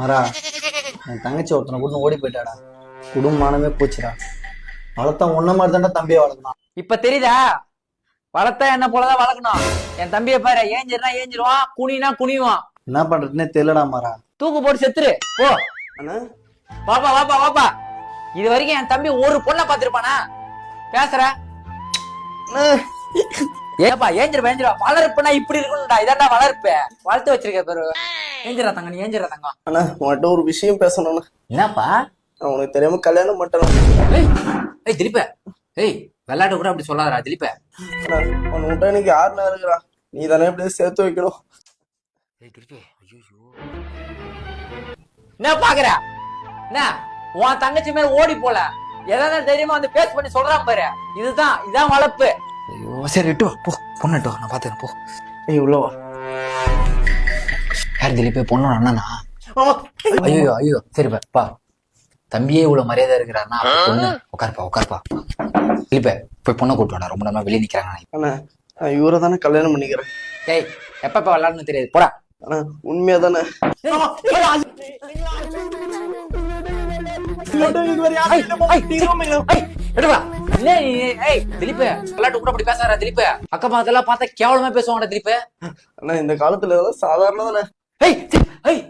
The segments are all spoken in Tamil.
மாறா, என் தங்கச்சி ஒருத்தனை கூட ஓடி போயிட்டாடா. குடும்பமானமே போச்சுடா. வளர்த்தான் உன்ன மாதிரி தாண்டா தம்பியை வளர்க்கணும். இப்ப தெரியுதா? வளர்த்தா என்ன போலதான் வளர்க்கணும். என் தம்பியை பாரு, ஏஞ்சிருனா ஏஞ்சிருவான், குனினா குனிவான். என்ன பண்றதுன்னே தெரியலடா மாறா. தூக்கு போட்டு செத்துரு போ. வாப்பா வாப்பா வாப்பா. இது வரைக்கும் என் தம்பி ஒரு பொண்ணை பாத்திருப்பானா? பேசுற ஏப்பா ஏஞ்சிருப்பா ஏஞ்சிருவா. வளர்ப்புனா இப்படி இருக்கணும்டா. இதாண்டா வளர்ப்பு. வளர்த்து வச்சிருக்க பேரு. ஏஞ்சிரா தங்க, நீ ஏஞ்சிரா தங்கம். அண்ணா உன்கிட்ட ஒரு விஷயம் பேசணும்ண்ணா. என்னப்பா? உனக்கு தெரியாம கல்யாணம் பண்ணணும். ஏய் திலீப்ப, ஏய் விளையாட்டு கூட அப்படி சொல்லாதடா திலீப்ப. உன் விட்டா எனக்கு யாருண்ணா இருக்கிறா? நீ தானே எப்படியே சேர்த்து வைக்கணும். என்ன பாக்குற? என்ன உன் தங்கச்சி மேல ஓடி போல எதாவது தைரியமா வந்து பேஸ் பண்ணி சொல்றான் பாரு. இதான் வளர்ப்பு. ஐயோ சரி இட்டு வா, போ பொண்ணு இட்டு வா, நான் பாத்துக்கிறேன் போ. ஏய் உள்ளவா. யார் திலீப்? பொண்ணோட அண்ணனா? ஐயோ ஐயோ சரி பா. தம்பியே இவ்வளவு மரியாதை இருக்கிறாருன்னா பொண்ணு உட்காருப்பா. திலீப்ப போய் பொண்ணை கூட்டு வாடா, ரொம்ப நேரமா வெளியே நிக்கிறாங்க. அண்ணா நான் இவரை தானே கல்யாணம் பண்ணிக்கிறேன். ஏய் எப்ப விளையாடணும் தெரியாது போடா. அண்ணா உண்மையா தானே? அக்கா பாத்தெல்லாம் பார்த்தா கேவலமா பேசுவாங்கடா திலீப். அண்ணா இந்த காலத்துல சாதாரண தானே.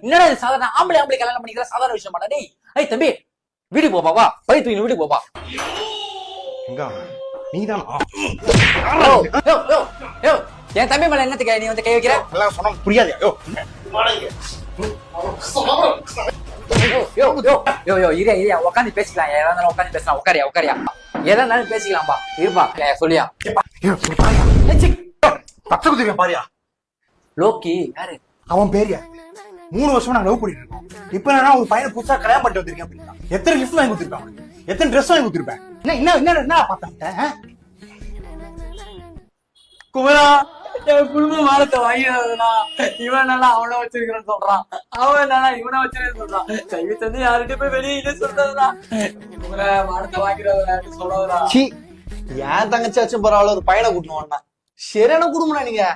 என்னடா இது சாதாரண? ஆம்பளை கல்யாணம் பண்ணிக்கிற சாதாரண விஷயம் பண்ணா? டேய் ஏய் தம்பி வீடு போப்பா, பை தூக்கி வீடு போப்பா. என் தம்பி மேல என்னத்துக்கு நீ வந்து கை வைக்கிற? புரியாது. உட்காந்து பேசிக்கலாம். ஏதா இருந்தாலும் உட்காந்து பேசலாம். உட்காரியா எதா இருந்தாலும் பேசிக்கலாம்பா. இருப்பா சொல்லியா பச்சை பாரியா லோக்கி யாரு? அவன் பேரியா 3 வருஷமா நான் லவ் பண்ணிட்டு இருக்கோம். இப்ப நான் ஒரு பையனை புதுசா கல்யாணம் பண்ணிட்டு வந்திருக்கேன் அப்படின்னா எத்தனை கிஃப்ட் வாங்கி கொடுத்துருக்கான், எத்தனை ட்ரெஸ் வாங்கி கொடுத்துருப்பேன். என்ன பார்த்தேன் குமரா, என் குடும்பம் வாரத்தை வாங்கினா இவன் நல்லா அவனை வச்சிருக்கிறேன்னு சொல்றான், அவன் நல்லா இவனை வச்சிருக்கேன்னு சொல்றான். கல்வி தந்து யாருகிட்ட போய் வெளியே சொல்றதுடா. குமரா வாரத்தை வாங்கிறவரா சொல்றதுடா. ஏன் தங்கச்சி ஆச்சும் பரவாயில்ல, ஒரு பையனை கூட்டணும். சரியான குடும்பம்டா நீங்க.